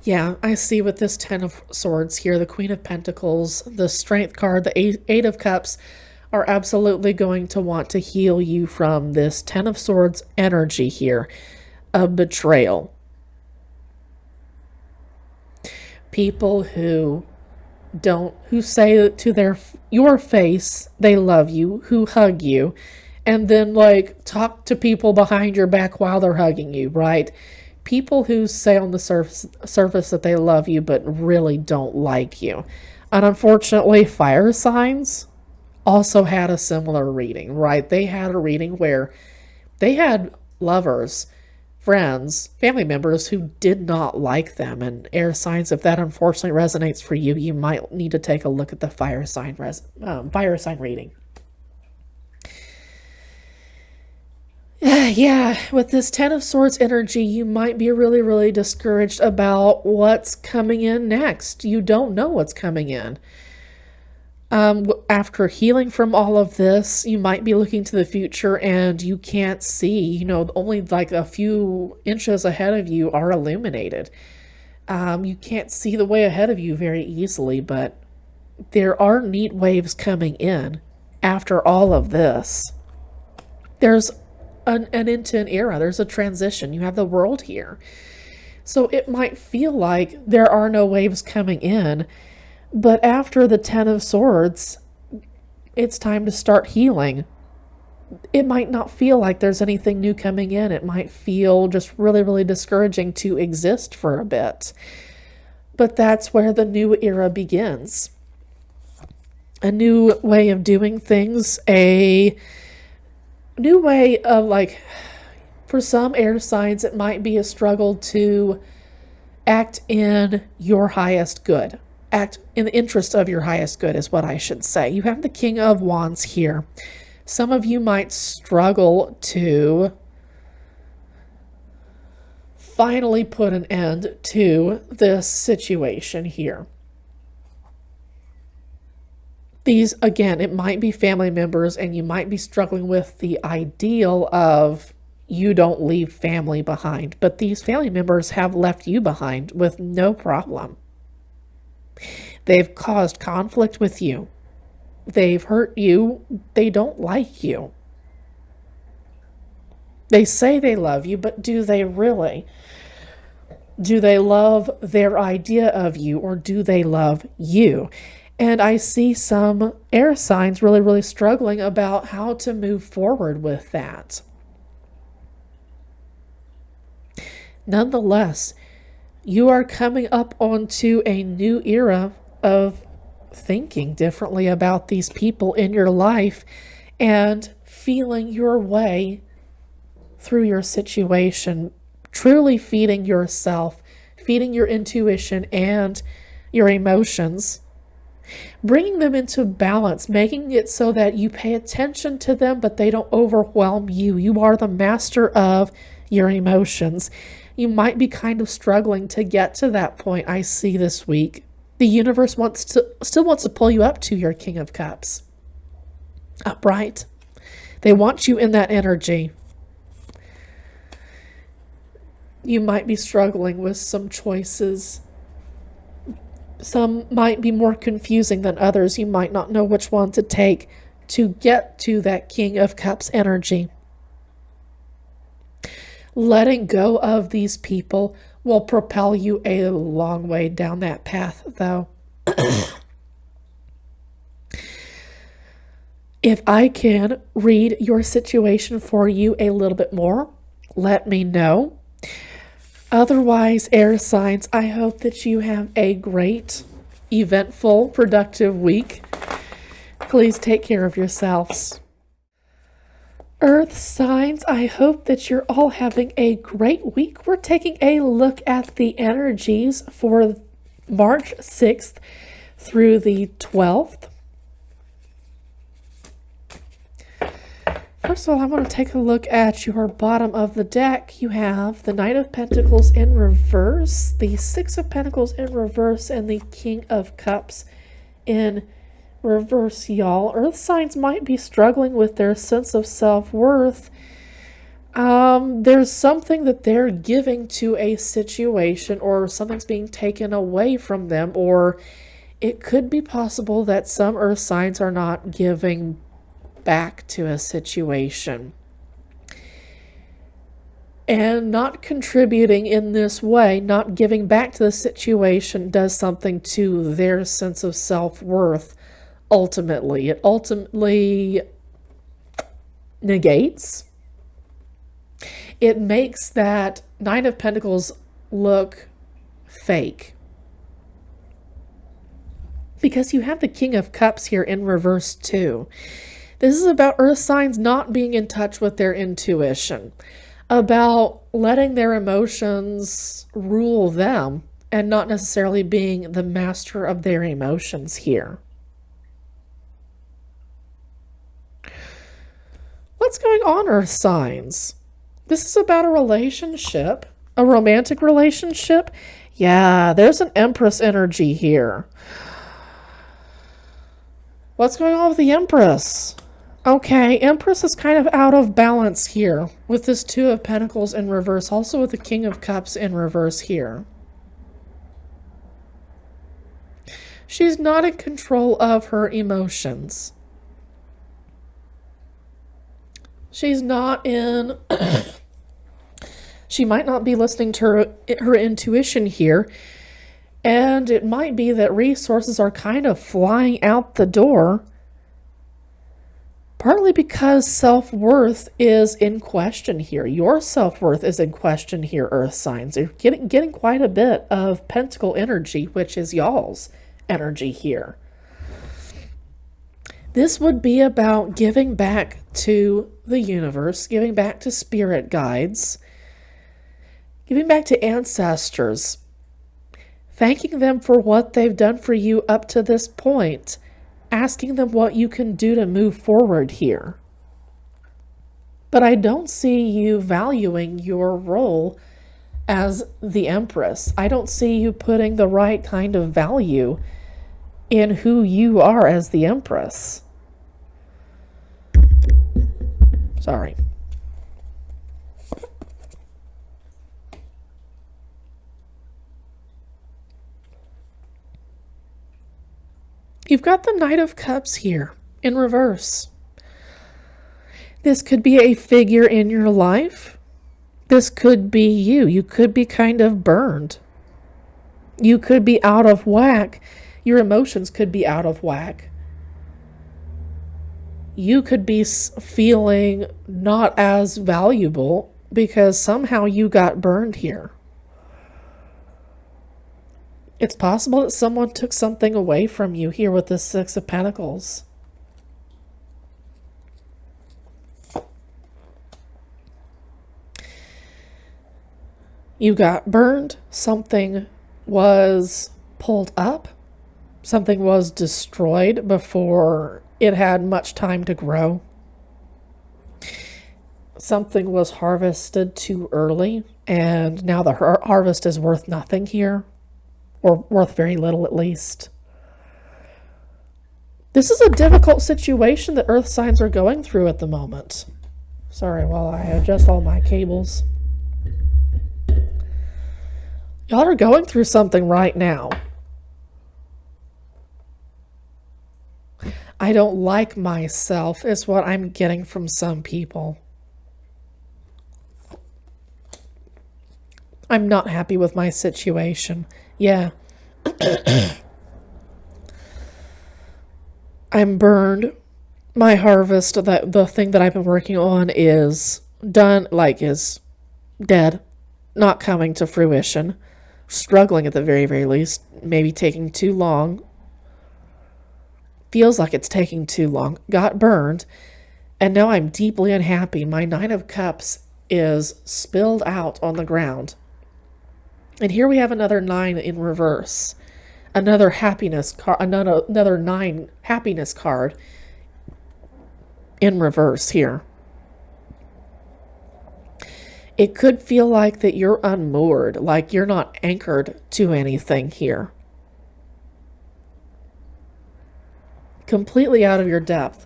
Speaker 1: Yeah, I see with this Ten of Swords here, the Queen of Pentacles, the Strength card, the Eight of Cups are absolutely going to want to heal you from this Ten of Swords energy here of betrayal. People who say to your face they love you, who hug you, and then like talk to people behind your back while they're hugging you, right? People who say on the surface that they love you but really don't like you. And unfortunately, fire signs also had a similar reading, right? They had a reading where they had lovers, friends, family members who did not like them. And air signs, if that unfortunately resonates for you, you might need to take a look at the fire sign reading. Yeah, with this Ten of Swords energy, you might be really, really discouraged about what's coming in next. You don't know what's coming in. After healing from all of this, you might be looking to the future and you can't see, only like a few inches ahead of you are illuminated. You can't see the way ahead of you very easily, but there are neat waves coming in after all of this. There's an into an era. There's a transition. You have the world here. So it might feel like there are no waves coming in, but after the Ten of Swords, it's time to start healing. It might not feel like there's anything new coming in. It might feel just really, really discouraging to exist for a bit. But that's where the new era begins. A new way of doing things, a new way of for some air signs, it might be a struggle to act in your highest good. Act in the interest of your highest good is what I should say. You have the King of Wands here. Some of you might struggle to finally put an end to this situation here. These, again, it might be family members, and you might be struggling with the ideal of you don't leave family behind, but these family members have left you behind with no problem. They've caused conflict with you. They've hurt you. They don't like you. They say they love you, but do they really? Do they love their idea of you, or do they love you? And I see some air signs really, really struggling about how to move forward with that. Nonetheless, you are coming up onto a new era of thinking differently about these people in your life and feeling your way through your situation, truly feeding yourself, feeding your intuition and your emotions, bringing them into balance, making it so that you pay attention to them, but they don't overwhelm you. You are the master of your emotions. You might be kind of struggling to get to that point, I see this week. The universe still wants to pull you up to your King of Cups. Upright. They want you in that energy. You might be struggling with some choices. Some might be more confusing than others. You might not know which one to take to get to that King of Cups energy. Letting go of these people will propel you a long way down that path, though. If I can read your situation for you a little bit more, let me know. Otherwise, air signs, I hope that you have a great, eventful, productive week. Please take care of yourselves. Earth signs, I hope that you're all having a great week. We're taking a look at the energies for March 6th through the 12th. First of all, I'm going to take a look at your bottom of the deck. You have the Knight of Pentacles in reverse, the Six of Pentacles in reverse, and the King of Cups in reverse, y'all. Earth signs might be struggling with their sense of self-worth. There's something that they're giving to a situation, or something's being taken away from them, or it could be possible that some earth signs are not giving back to a situation. And not contributing in this way, not giving back to the situation, does something to their sense of self-worth. Ultimately, it ultimately negates. It makes that Nine of Pentacles look fake. Because you have the King of Cups here in reverse too. This is about earth signs not being in touch with their intuition, about letting their emotions rule them and not necessarily being the master of their emotions here. What's going on, earth signs? This is about a relationship, a romantic relationship. Yeah, there's an Empress energy here. What's going on with the Empress? Okay, Empress is kind of out of balance here with this Two of Pentacles in reverse, also with the King of Cups in reverse here. She's not in control of her emotions. She's not in... She might not be listening to her intuition here. And it might be that resources are kind of flying out the door. Partly because self-worth is in question here. Your self-worth is in question here, earth signs. You're getting quite a bit of pentacle energy, which is y'all's energy here. This would be about giving back to the universe, giving back to spirit guides, giving back to ancestors, thanking them for what they've done for you up to this point, asking them what you can do to move forward here. But I don't see you valuing your role as the Empress. I don't see you putting the right kind of value in who you are as the Empress. Sorry. You've got the Knight of Cups here in reverse. This could be a figure in your life. This could be you. You could be kind of burned. You could be out of whack. Your emotions could be out of whack. You could be feeling not as valuable because somehow you got burned here. It's possible that someone took something away from you here with the Six of Pentacles. You got burned. Something was pulled up. Something was destroyed before it had much time to grow. Something was harvested too early, and now the harvest is worth nothing here. Or worth very little at least. This is a difficult situation that earth signs are going through at the moment. Sorry, while I adjust all my cables. Y'all are going through something right now. I don't like myself is what I'm getting from some people. I'm not happy with my situation. Yeah. I'm burned. My harvest, the thing that I've been working on is done, is dead. Not coming to fruition. Struggling at the very, very least. Maybe taking too long. Feels like it's taking too long. Got burned. And now I'm deeply unhappy. My Nine of Cups is spilled out on the ground. And here we have another 9 in reverse. Another happiness card, another 9 happiness card in reverse here. It could feel like that you're unmoored, like you're not anchored to anything here. Completely out of your depth.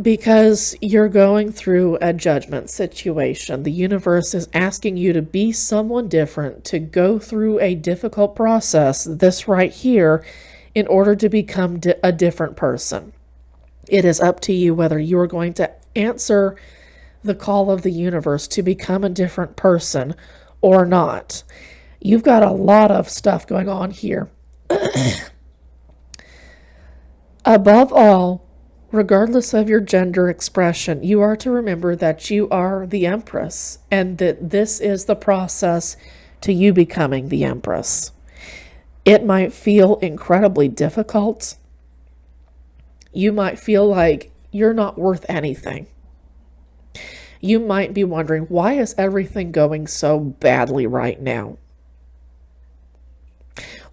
Speaker 1: Because you're going through a judgment situation. The universe is asking you to be someone different, to go through a difficult process, this right here, in order to become a different person. It is up to you whether you are going to answer the call of the universe to become a different person or not. You've got a lot of stuff going on here. Above all, regardless of your gender expression, you are to remember that you are the Empress and that this is the process to you becoming the Empress. It might feel incredibly difficult. You might feel like you're not worth anything. You might be wondering, why is everything going so badly right now?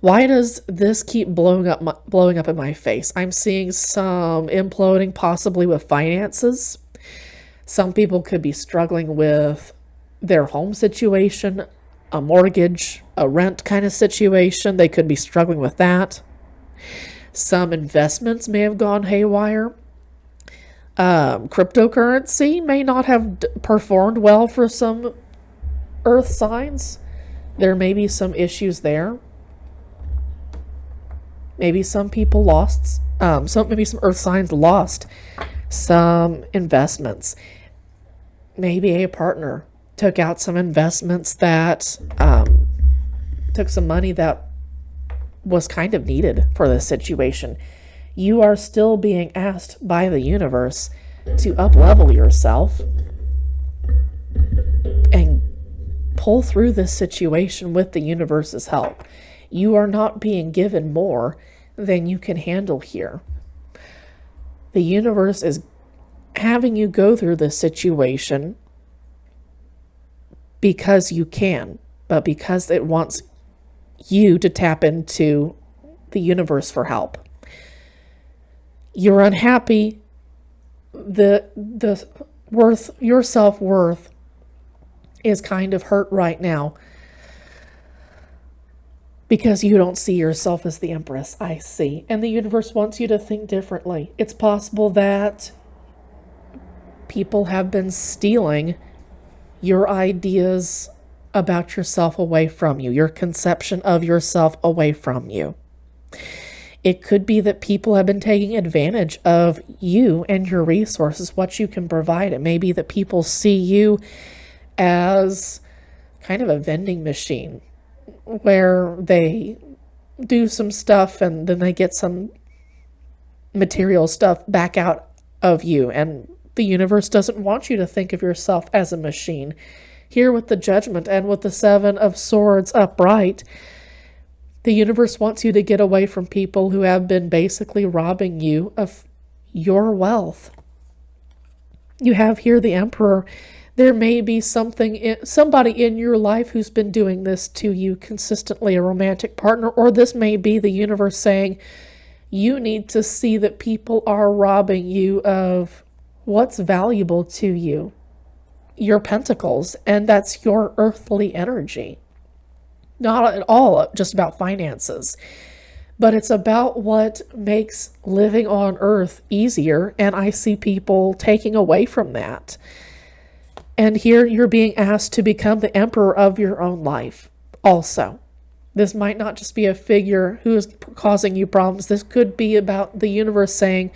Speaker 1: Why does this keep blowing up in my face? I'm seeing some imploding, possibly with finances. Some people could be struggling with their home situation, a mortgage, a rent kind of situation. They could be struggling with that. Some investments may have gone haywire. Cryptocurrency may not have performed well for some earth signs. There may be some issues there. Maybe some people lost, maybe some earth signs lost some investments. Maybe a partner took out some investments that took some money that was kind of needed for this situation. You are still being asked by the universe to up-level yourself and pull through this situation with the universe's help. You are not being given more than you can handle here. The universe is having you go through this situation because you can, but because it wants you to tap into the universe for help. You're unhappy. the worth, your self-worth is kind of hurt right now because you don't see yourself as the Empress. I see. And the universe wants you to think differently. It's possible that people have been stealing your ideas about yourself away from you, your conception of yourself away from you. It could be that people have been taking advantage of you and your resources, what you can provide. It may be that people see you as kind of a vending machine where they do some stuff and then they get some material stuff back out of you. And the universe doesn't want you to think of yourself as a machine. Here with the Judgment and with the Seven of Swords upright, the universe wants you to get away from people who have been basically robbing you of your wealth. You have here the Emperor. There may be somebody in your life who's been doing this to you consistently, a romantic partner, or this may be the universe saying, you need to see that people are robbing you of what's valuable to you, your pentacles, and that's your earthly energy. Not at all just about finances, but it's about what makes living on earth easier, and I see people taking away from that. And here you're being asked to become the emperor of your own life also. This might not just be a figure who is causing you problems. This could be about the universe saying,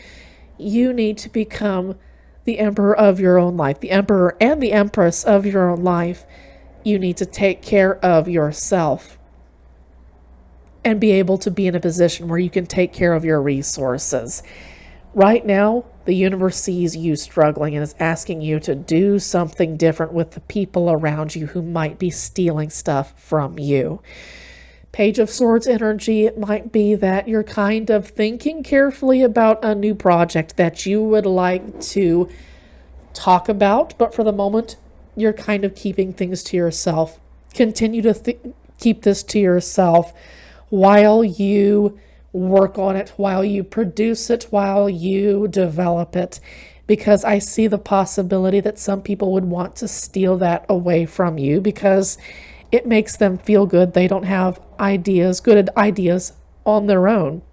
Speaker 1: you need to become the emperor of your own life, the emperor and the empress of your own life. You need to take care of yourself and be able to be in a position where you can take care of your resources. Right now, the universe sees you struggling and is asking you to do something different with the people around you who might be stealing stuff from you. Page of Swords energy, it might be that you're kind of thinking carefully about a new project that you would like to talk about, but for the moment, you're kind of keeping things to yourself. Continue to keep this to yourself while you work on it, while you produce it, while you develop it, because I see the possibility that some people would want to steal that away from you because it makes them feel good. They don't have good ideas on their own.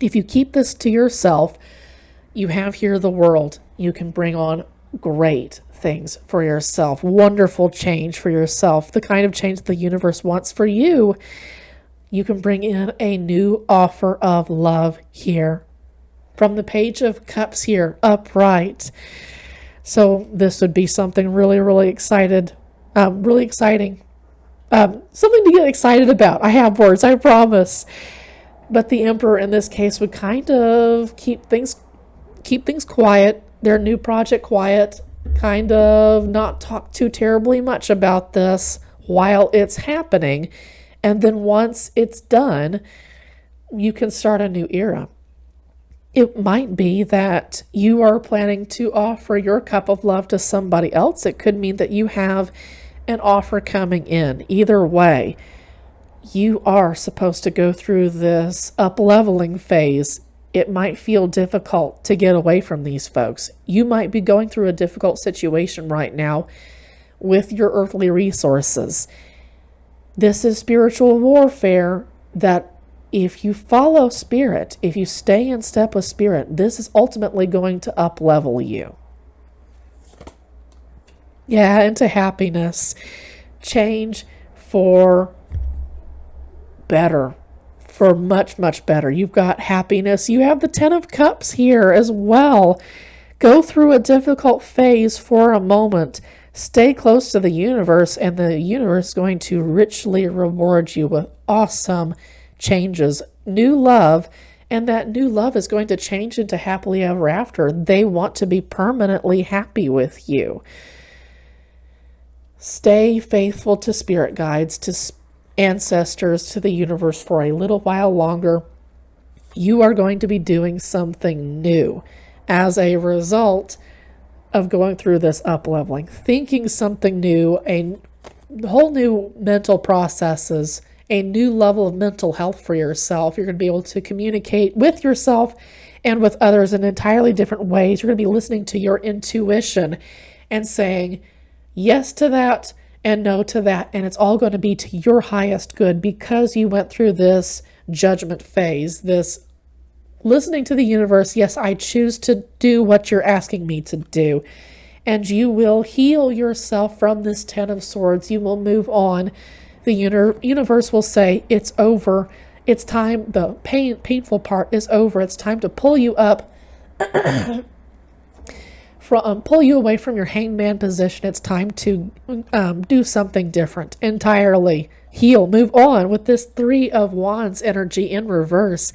Speaker 1: If you keep this to yourself, you have here the world. You can bring on great things for yourself, wonderful change for yourself, the kind of change the universe wants for you. You can bring in a new offer of love here. From the Page of Cups here, upright. So this would be something really, really exciting. Something to get excited about. I have words, I promise. But the Emperor in this case would kind of keep things quiet, their new project quiet, kind of not talk too terribly much about this while it's happening. And then once it's done, you can start a new era. It might be that you are planning to offer your cup of love to somebody else. It could mean that you have an offer coming in. Either way, you are supposed to go through this up-leveling phase. It might feel difficult to get away from these folks. You might be going through a difficult situation right now with your earthly resources. This is spiritual warfare that if you follow spirit, if you stay in step with spirit, this is ultimately going to up-level you. Yeah, into happiness. Change for better. For much, much better. You've got happiness. You have the Ten of Cups here as well. Go through a difficult phase for a moment. Stay close to the universe, and the universe is going to richly reward you with awesome changes. New love, and that new love is going to change into happily ever after. They want to be permanently happy with you. Stay faithful to spirit guides, to ancestors, to the universe for a little while longer. You are going to be doing something new as a result of going through this up-leveling, thinking something new, a whole new mental processes a new level of mental health for yourself. You're going to be able to communicate with yourself and with others in entirely different ways. You're going to be listening to your intuition and saying yes to that and no to that. And it's all going to be to your highest good because you went through this judgment phase, this listening to the universe. Yes, I choose to do what you're asking me to do. And you will heal yourself from this Ten of Swords. You will move on. The universe will say, it's over. It's time. The painful part is over. It's time to pull you up, pull you away from your hangman position. It's time to do something different entirely. Heal, move on with this Three of Wands energy in reverse.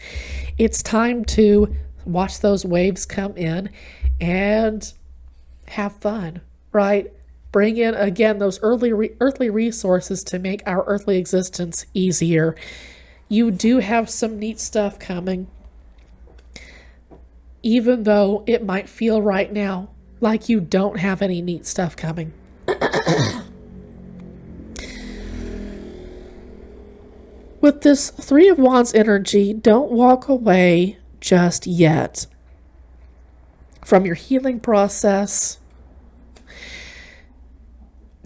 Speaker 1: It's time to watch those waves come in and have fun, right? Bring in, again, those earthly resources to make our earthly existence easier. You do have some neat stuff coming, even though it might feel right now like you don't have any neat stuff coming. With this Three of Wands energy, don't walk away just yet from your healing process.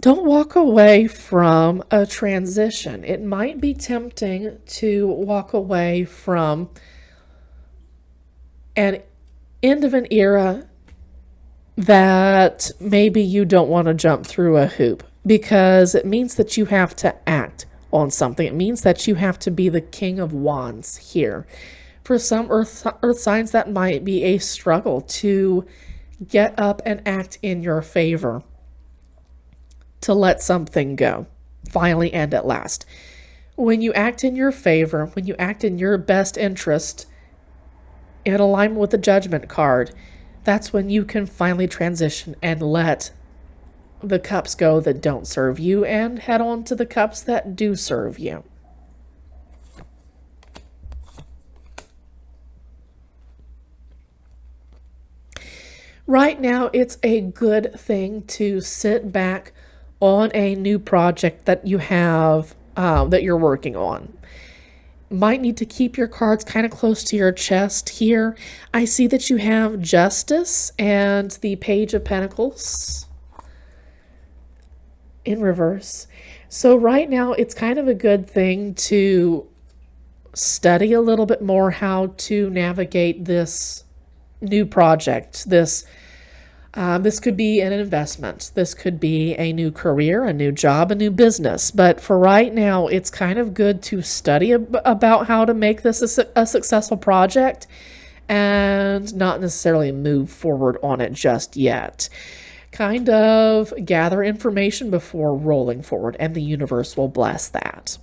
Speaker 1: Don't walk away from a transition. It might be tempting to walk away from an end of an era that maybe you don't want to jump through a hoop, because it means that you have to act on something. It means that you have to be the King of Wands here. For some earth signs, that might be a struggle to get up and act in your favor, to let something go, finally and at last. When you act in your favor, when you act in your best interest, in alignment with the Judgment card, that's when you can finally transition and let the cups go that don't serve you and head on to the cups that do serve you. Right now, it's a good thing to sit back on a new project that you have, that you're working on. Might need to keep your cards kind of close to your chest here. I see that you have Justice and the Page of Pentacles in reverse. So right now, it's kind of a good thing to study a little bit more how to navigate this new project. This could be an investment. This could be a new career, a new job, a new business. But for right now, it's kind of good to study about how to make this a successful project and not necessarily move forward on it just yet. Kind of gather information before rolling forward, and the universe will bless that.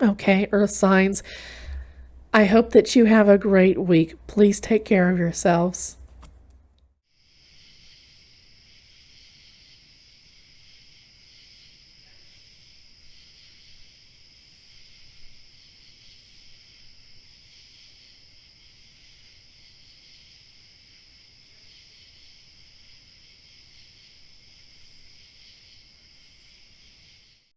Speaker 1: Okay, Earth signs, I hope that you have a great week. Please take care of yourselves.